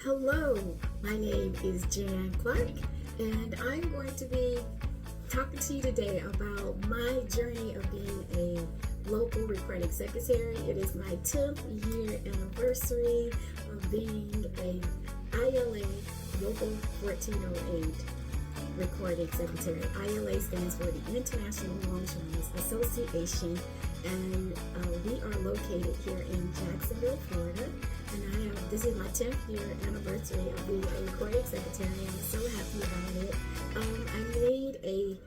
Hello, my name is Jann Clark, and I'm going to be talking to you today about my journey of being a local recording secretary. It is my 10th year anniversary of being a ILA Local 1408 recording secretary. ILA stands for the International Longshoremen's Association, and we are located here in Jacksonville, Florida. And this is my 10th year anniversary of being a recording secretary. I'm so happy about it. I made a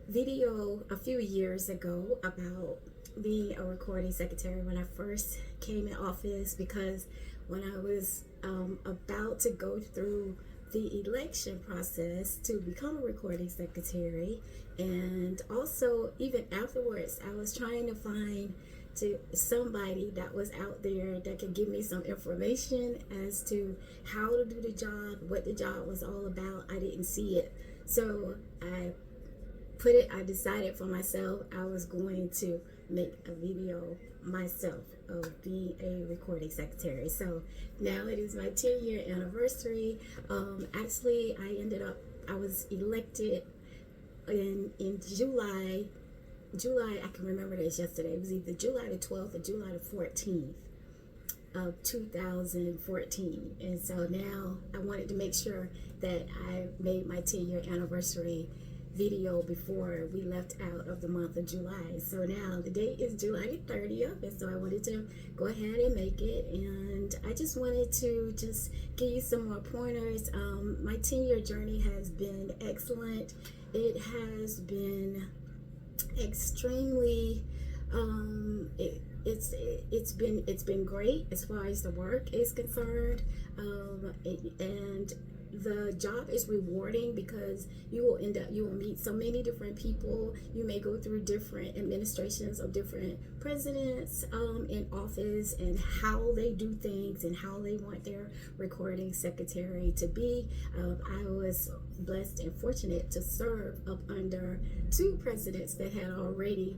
video a few years ago about being a recording secretary when I first came in office, because when I was about to go through the election process to become a recording secretary, and also even afterwards, I was trying to find somebody that was out there that could give me some information as to how to do the job, what the job was all about. I didn't see it, so I decided for myself I was going to make a video myself of being a recording secretary. So now it is my 10-year anniversary. Actually, I was elected in July. I can remember this yesterday. It was either July the 12th or July the 14th of 2014. And so now I wanted to make sure that I made my 10-year anniversary video before we left out of the month of July. So now the date is July the 30th, and so I wanted to go ahead and make it. And I just wanted to just give you some more pointers. My 10-year journey has been excellent. It has been extremely it's been great as far as the work is concerned, and the job is rewarding because you will meet so many different people. You may go through different administrations of different presidents in office, and how they do things and how they want their recording secretary to be. I was blessed and fortunate to serve up under three presidents had already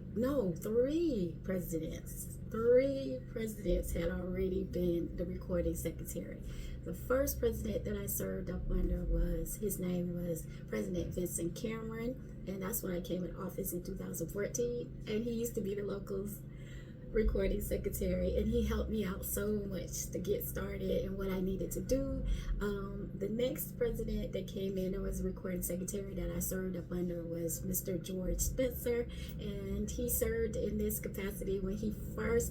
been the recording secretary. The first president that I served up under his name was President Vincent Cameron, and that's when I came in office in 2014, and he used to be the locals recording secretary, and he helped me out so much to get started and what I needed to do. The next president that came in, that was a recording secretary that I served up under, was Mr. George Spencer, and he served in this capacity when I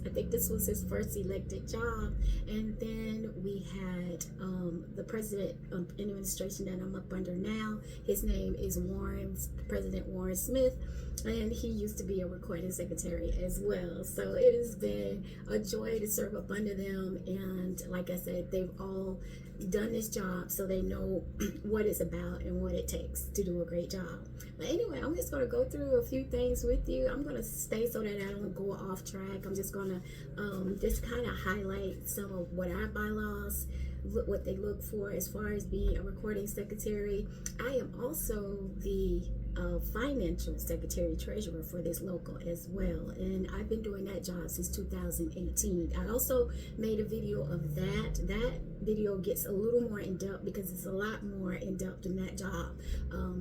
think this was his first elected job. And then we had the president of administration that I'm up under now. His name is President Warren Smith, and he used to be a recording secretary as well. So it has been a joy to serve up under them, and like I said, they've all done this job, so they know what it's about and what it takes to do a great job. But anyway, I'm just going to go through a few things with you. I'm going to stay so that I don't go off track. I'm just going to just kind of highlight some of what our bylaws, what they look for as far as being a recording secretary. I am also the financial secretary treasurer for this local as well, and I've been doing that job since 2018. I also made a video of that video gets a little more in depth because it's a lot more in depth than that job.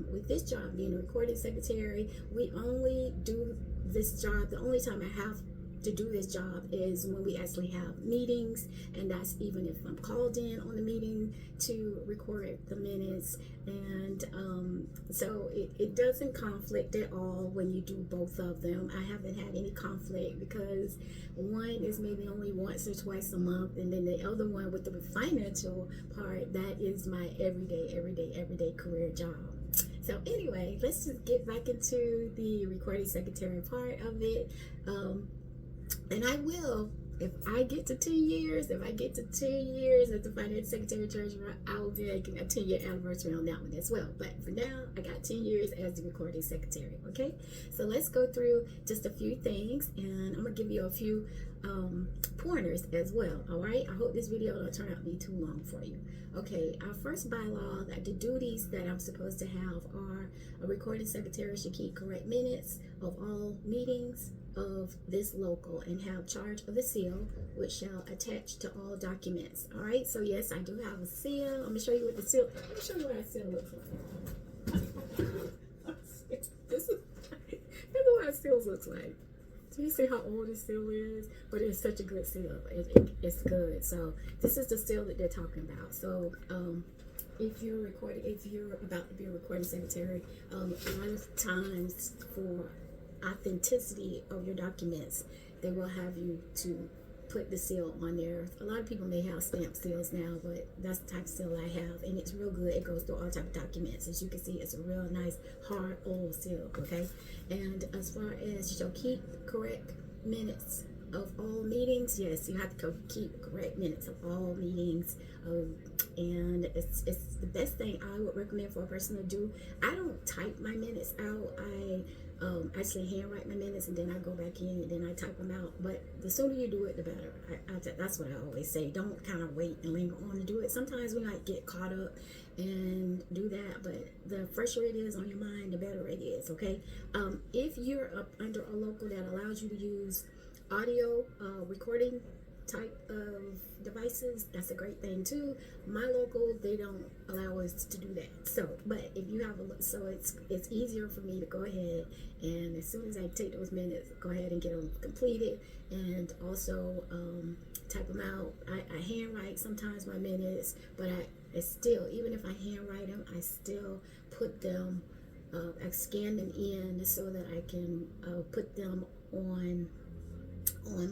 With this job, being a recording secretary, we only do this job, the only time I have to do this job is when we actually have meetings, and that's even if I'm called in on the meeting to record the minutes. And so it doesn't conflict at all when you do both of them. I haven't had any conflict because one is maybe only once or twice a month, and then the other one with the financial part, that is my everyday career job. So anyway, let's just get back into the recording secretary part of it. And I will, if I get to 10 years as the finance secretary treasurer, I will be making a 10-year anniversary on that one as well. But for now, I got 10 years as the recording secretary. Okay, so let's go through just a few things, and I'm gonna give you a few pointers as well. All right, I hope this video don't turn out to be too long for you. Okay, our first bylaw, the duties that I'm supposed to have are: a recording secretary should keep correct minutes of all meetings. of this local and have charge of the seal, which shall attach to all documents. All right, so yes, I do have a seal. I'm gonna show you what the seal. Let me show you what a seal looks like. This is what a seal looks like. Do you see how old this seal is? But it's such a good seal. It's good. So this is the seal that they're talking about. So if you're about to be a recording secretary, a lot of times for authenticity of your documents, they will have you to put the seal on there. A lot of people may have stamp seals now, but that's the type of seal I have, and it's real good. It goes through all type of documents. As you can see, it's a real nice hard old seal. Okay, and as far as you'll keep correct minutes of all meetings, yes, you have to keep correct minutes of all meetings. And it's the best thing I would recommend for a person to do. I don't type my minutes out. I actually handwrite my minutes, and then I go back in and then I type them out. But the sooner you do it, the better. That's what I always say. Don't kind of wait and linger on to do it. Sometimes we might get caught up and do that, but the fresher it is on your mind, the better it is. Okay. If you're up under a local that allows you to use audio recording type of devices, that's a great thing too. My local, they don't allow us to do that. So, but if you have so it's easier for me to go ahead, and as soon as I take those minutes, go ahead and get them completed, and also type them out. I handwrite sometimes my minutes, but I still, even if I handwrite them, I still put them, I scan them in so that I can put them on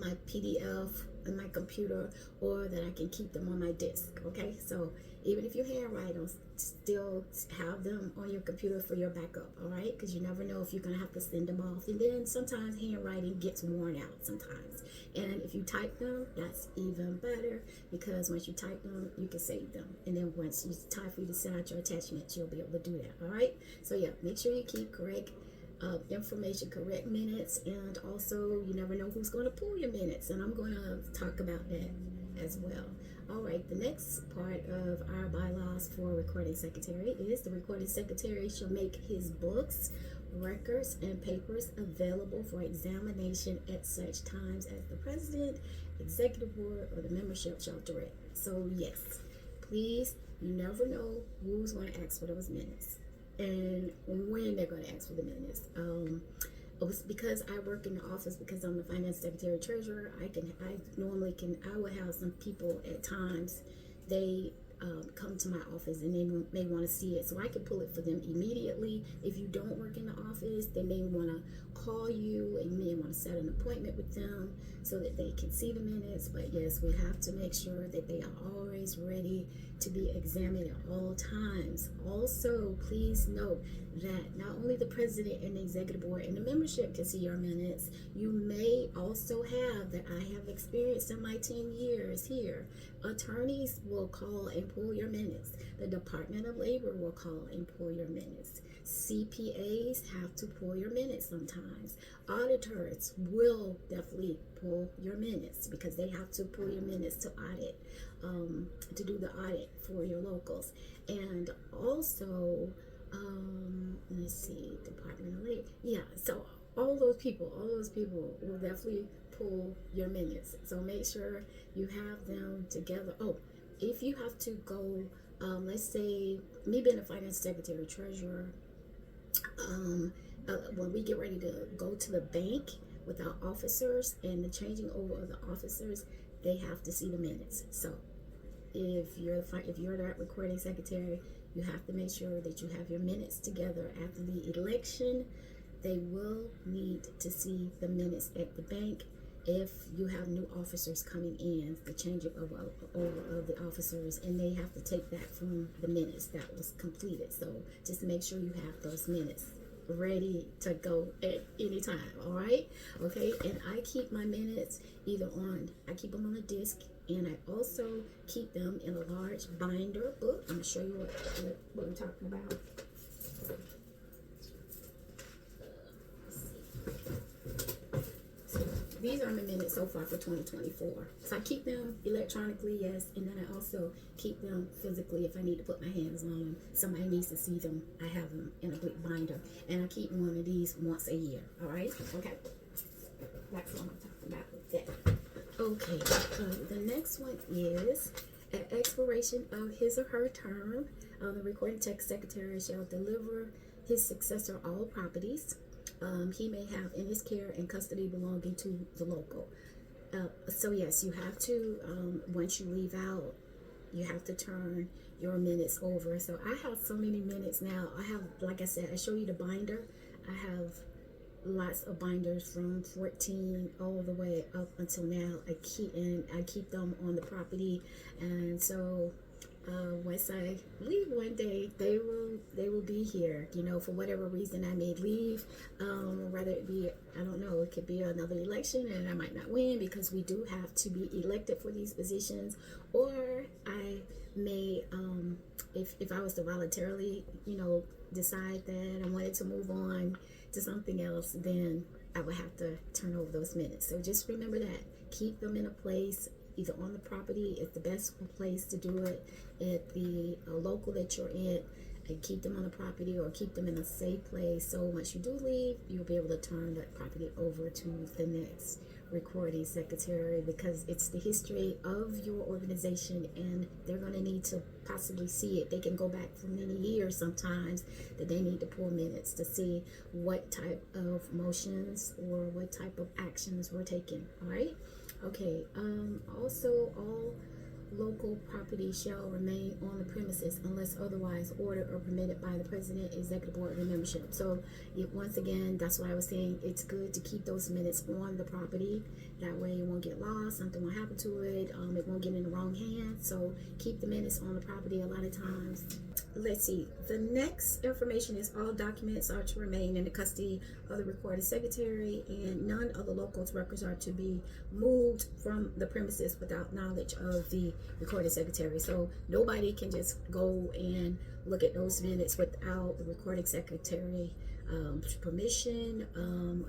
my PDF on my computer, or that I can keep them on my disk. Okay, so even if you handwrite them, still have them on your computer for your backup. All right, because you never know if you're gonna have to send them off, and then sometimes handwriting gets worn out sometimes. And if you type them, that's even better, because once you type them, you can save them, and then once it's time for you to send out your attachments, you'll be able to do that. All right, so yeah, make sure you keep correct information, correct minutes, and also you never know who's going to pull your minutes, and I'm going to talk about that as well. All right, the next part of our bylaws for recording secretary is the recording secretary shall make his books, records, and papers available for examination at such times as the president, executive board, or the membership shall direct. So yes, please, you never know who's going to ask for those minutes and when they're going to ask for the minutes. Because I work in the office, because I'm the finance secretary treasurer, I would have some people at times, they come to my office and they may want to see it, so I can pull it for them immediately. If you don't work in the office, they may want to call you, and you may want to set an appointment with them so that they can see the minutes. But yes, we have to make sure that they are always ready to be examined at all times. Also, please note that not only the president and the executive board and the membership can see your minutes, you may also have, that I have experienced in my 10 years here, attorneys will call and pull your minutes. The Department of Labor will call and pull your minutes. CPAs have to pull your minutes sometimes. Auditors will definitely pull your minutes, because they have to pull your minutes to audit, to do the audit for your locals. And also, let's see, Department of Labor. Yeah, so all those people will definitely pull your minutes. So make sure you have them together. Oh, if you have to go, let's say, me being a finance secretary treasurer, when we get ready to go to the bank with our officers and the changing over of the officers, they have to see the minutes. So if you're that recording secretary, you have to make sure that you have your minutes together. After the election, they will need to see the minutes at the bank. If you have new officers coming in, the changing over of the officers, and they have to take that from the minutes that was completed. So just make sure you have those minutes ready to go at any time. All right, okay. And I keep my minutes I keep them on a disc, and I also keep them in a large binder book. I'm gonna show you what I'm talking about. These are my minutes so far for 2024. So I keep them electronically, yes, and then I also keep them physically if I need to put my hands on them. Somebody needs to see them. I have them in a big binder, and I keep one of these once a year. All right, okay. That's what I'm talking about with that. Okay, the next one is at expiration of his or her term, the recording text secretary shall deliver his successor all properties he may have in his care and custody belonging to the local. So yes, you have to, once you leave out, you have to turn your minutes over. So I have so many minutes now. I have, like I said, I show you the binder. I have lots of binders from 14 all the way up until now. I keep them on the property, and so once I leave one day, they will be here. You know, for whatever reason I may leave, whether it be, I don't know, it could be another election and I might not win because we do have to be elected for these positions, or I may, if I was to voluntarily, you know, decide that I wanted to move on to something else, then I would have to turn over those minutes. So just remember that. Keep them in a place, either on the property, it's the best place to do it, at the local that you're in, and keep them on the property or keep them in a safe place. So once you do leave, you'll be able to turn that property over to the next recording secretary, because it's the history of your organization and they're going to need to possibly see it. They can go back for many years sometimes, that they need to pull minutes to see what type of motions or what type of actions were taken. All right. Okay. Also, all local property shall remain on the premises unless otherwise ordered or permitted by the president, executive board, or membership. So once again, that's why I was saying it's good to keep those minutes on the property. That way it won't get lost, something won't happen to it, it won't get in the wrong hands. So keep the minutes on the property a lot of times. Let's see, the next information is all documents are to remain in the custody of the recording secretary, and none of the local's records are to be moved from the premises without knowledge of the recording secretary. So nobody can just go and look at those minutes without the recording secretary permission.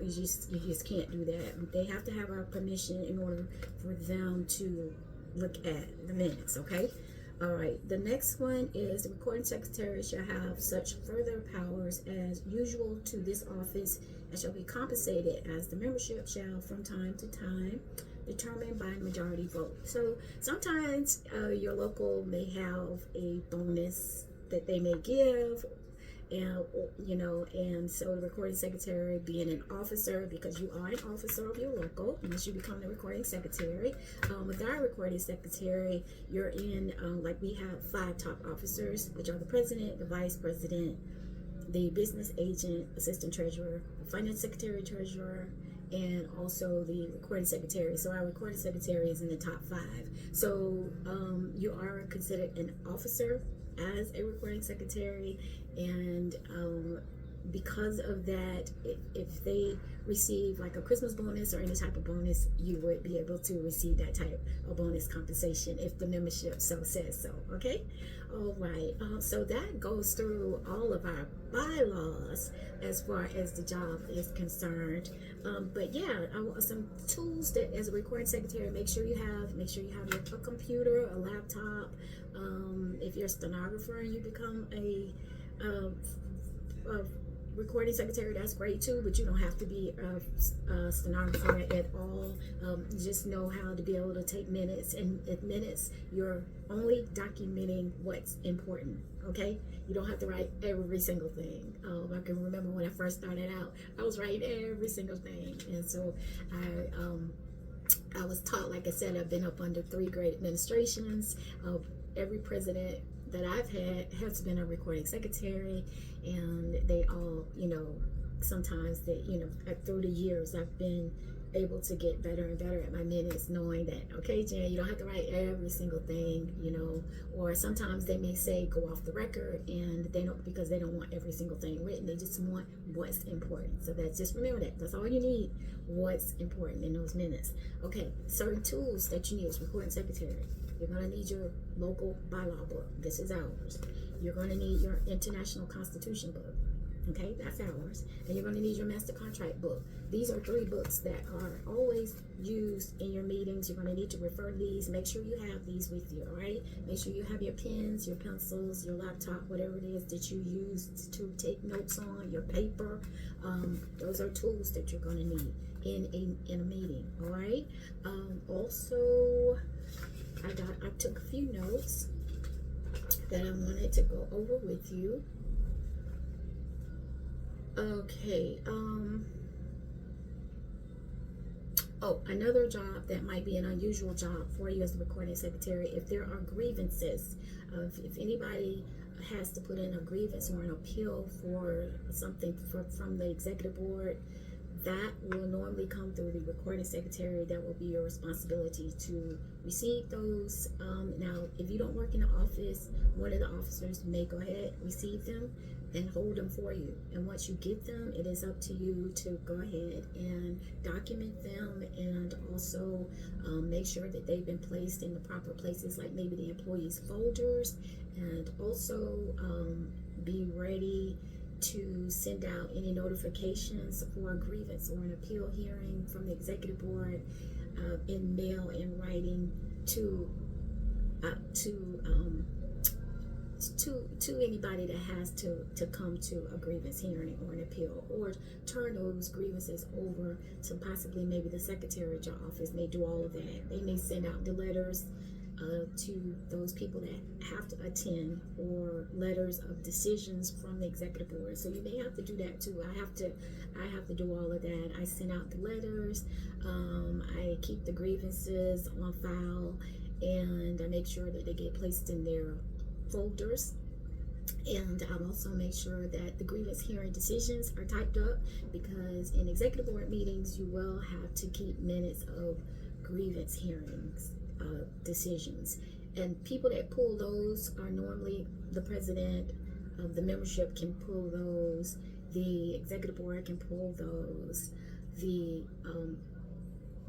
You just can't do that. They have to have our permission in order for them to look at the minutes. Okay. All right, the next one is the recording secretary shall have such further powers as usual to this office and shall be compensated as the membership shall from time to time determined by majority vote. So sometimes your local may have a bonus that they may give, and you know, and so the recording secretary, being an officer, because you are an officer of your local once you become the recording secretary, with our recording secretary, you're in like we have 5 top officers, which are the president, the vice president, the business agent, assistant treasurer, the finance secretary, treasurer, and also the recording secretary. So our recording secretary is in the top 5. So you are considered an officer as a recording secretary, and because of that, if they receive like a Christmas bonus or any type of bonus, you would be able to receive that type of bonus compensation if the membership so says so. Okay. All right. So that goes through all of our bylaws as far as the job is concerned. But yeah, some tools that as a recording secretary, make sure you have a computer, a laptop. If you're a stenographer and you become a recording secretary, that's great too, but you don't have to be a stenographer at all. Just know how to be able to take minutes, and at minutes you're only documenting what's important. Okay, you don't have to write every single thing. I can remember when I first started out, I was writing every single thing, and so I was taught, like I said, I've been up under 3 great administrations. Every president that I've had has been a recording secretary, and they all, you know, sometimes they, you know, through the years I've been able to get better and better at my minutes, knowing that, okay, Jan, you don't have to write every single thing, you know, or sometimes they may say go off the record, and they don't, because they don't want every single thing written, they just want what's important. So that's, just remember that's all you need, what's important in those minutes. Okay, certain tools that you need as recording secretary. You're going to need your local bylaw book. This is ours. You're going to need your international constitution book. Okay, that's ours. And you're going to need your master contract book. These are 3 books that are always used in your meetings. You're going to need to refer to these. Make sure you have these with you, all right? Make sure you have your pens, your pencils, your laptop, whatever it is that you use to take notes on, your paper. Those are tools that you're going to need in a meeting, all right? Also, I took a few notes that I wanted to go over with you. Okay, another job that might be an unusual job for you as a recording secretary, if there are grievances, if anybody has to put in a grievance or an appeal for something from the executive board, that will normally come through the recording secretary. That will be your responsibility to receive those. Now, if you don't work in the office, one of the officers may go ahead, receive them, and hold them for you. And once you get them, it is up to you to go ahead and document them, and also make sure that they've been placed in the proper places, like maybe the employees' folders, and also be ready to send out any notifications for a grievance or an appeal hearing from the executive board in mail and writing to anybody that has to come to a grievance hearing or an appeal, or turn those grievances over to possibly maybe the secretary of your office may do all of that. They may send out the letters to those people that have to attend, or letters of decisions from the executive board. So you may have to do that too. I have to do all of that. I send out the letters. I keep the grievances on file, and I make sure that they get placed in their folders. And I'll also make sure that the grievance hearing decisions are typed up, because in executive board meetings you will have to keep minutes of grievance hearings decisions, and people that pull those are normally the president of the membership can pull those, the executive board can pull those, the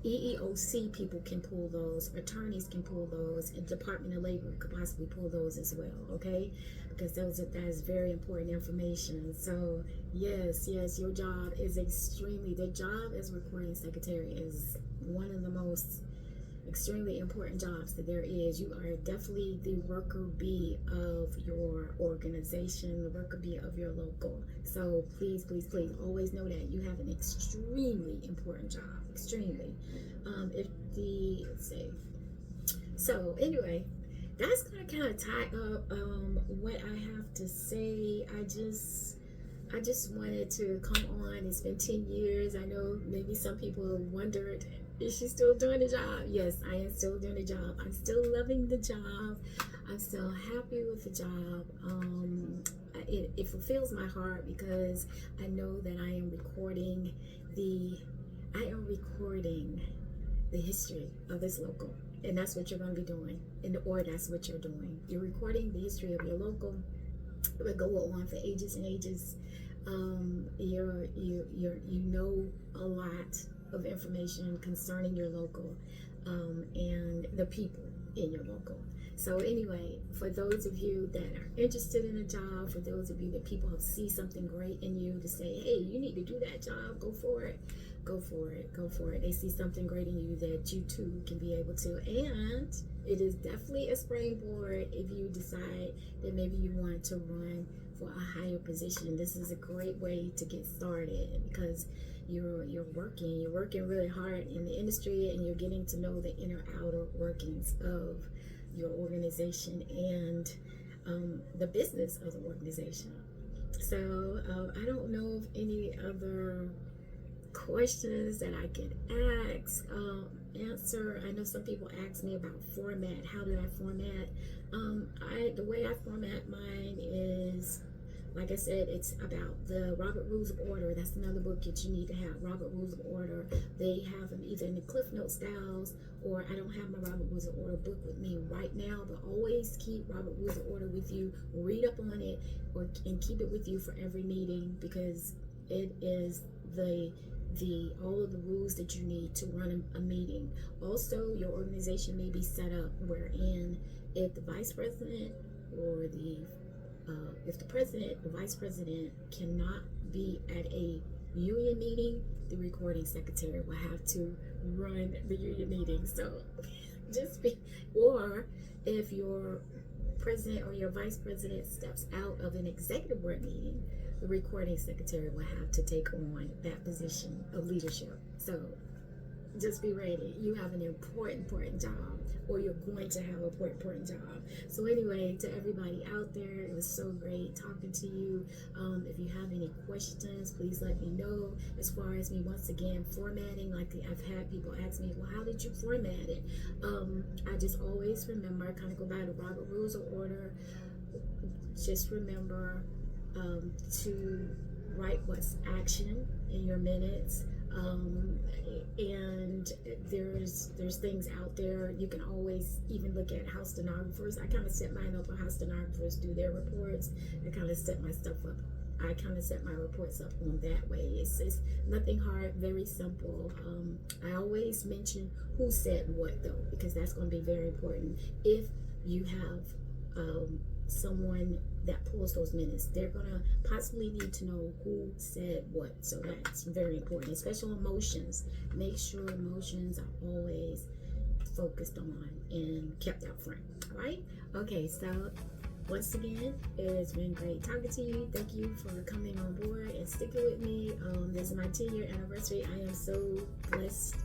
EEOC people can pull those, attorneys can pull those, and Department of Labor could possibly pull those as well, okay? Because that is very important information. So yes, your job is the job as recording secretary is one of the most extremely important jobs that there is. You are definitely the worker bee of your organization, the worker bee of your local. So please always know that you have an extremely important job. Extremely. So anyway, that's gonna kind of tie up what I have to say. I just wanted to come on. It's been 10 years. I know maybe some people wondered, is she still doing the job? Yes, I am still doing the job. I'm still loving the job. I'm still happy with the job. It fulfills my heart, because I know that I am recording the history of this local. And that's what you're going to be doing. Or that's what you're doing. You're recording the history of your local. It will go on for ages and ages. You know a lot of information concerning your local and the people in your local. So anyway, for those of you that are interested in a job, for those of you that people see something great in you to say, hey, you need to do that job, go for it. They see something great in you that you too can be able to. And it is definitely a springboard if you decide that maybe you want to run for a higher position. This is a great way to get started, because you're working really hard in the industry, and you're getting to know the inner outer workings of your organization and the business of the organization. So I don't know of any other questions that I can answer. I know some people ask me about format. How do I format? The way I format mine is, like I said, it's about the Robert Rules of Order. That's another book that you need to have, Robert Rules of Order. They have them either in the Cliff Note styles, or I don't have my Robert Rules of Order book with me right now, but always keep Robert Rules of Order with you. Read up on it, and keep it with you for every meeting, because it is all of the rules that you need to run a meeting. Also, your organization may be set up wherein if the vice president or the if the president, the vice president cannot be at a union meeting, the recording secretary will have to run the union meeting. So just be, or if your president or your vice president steps out of an executive board meeting, the recording secretary will have to take on that position of leadership. So just be ready. You have an important job, or you're going to have an important job. So anyway, to everybody out there, it was so great talking to you. If you have any questions, please let me know. As far as me, once again, formatting, like I've had people ask me, well, how did you format it? I just always remember, kind of go by the Robert Rules of Order. Just remember to write what's action in your minutes. And there's things out there. You can always even look at how stenographers. I kind of set mine up on how stenographers do their reports. I kind of set my stuff up. I kind of set my reports up on that way. It's nothing hard, very simple. I always mention who said what though, because that's going to be very important. If you have someone that pulls those minutes, they're gonna possibly need to know who said what. So that's very important, especially emotions. Make sure emotions are always focused on and kept out front. All right, okay, so once again, it has been great talking to you. Thank you for coming on board and sticking with me. This is my 10-year anniversary. I am so blessed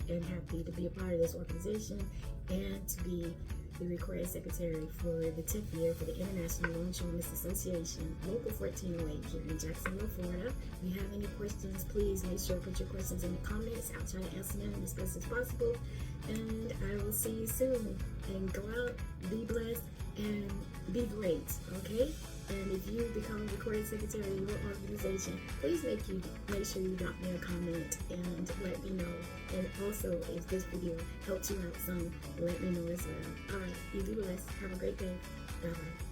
and happy to be a part of this organization and to be the recording secretary for the 10th year for the International Longshoremen's Association, Local 1408 here in Jacksonville, Florida. If you have any questions, please make sure to put your questions in the comments. I'll try to answer them as best as possible. And I will see you soon. And go out, be blessed, and be great, okay? And if you become a recording secretary in your organization, please make sure you drop me a comment and let me know. And also, if this video helped you out some, let me know as well. All right, you be blessed. Have a great day. Bye-bye.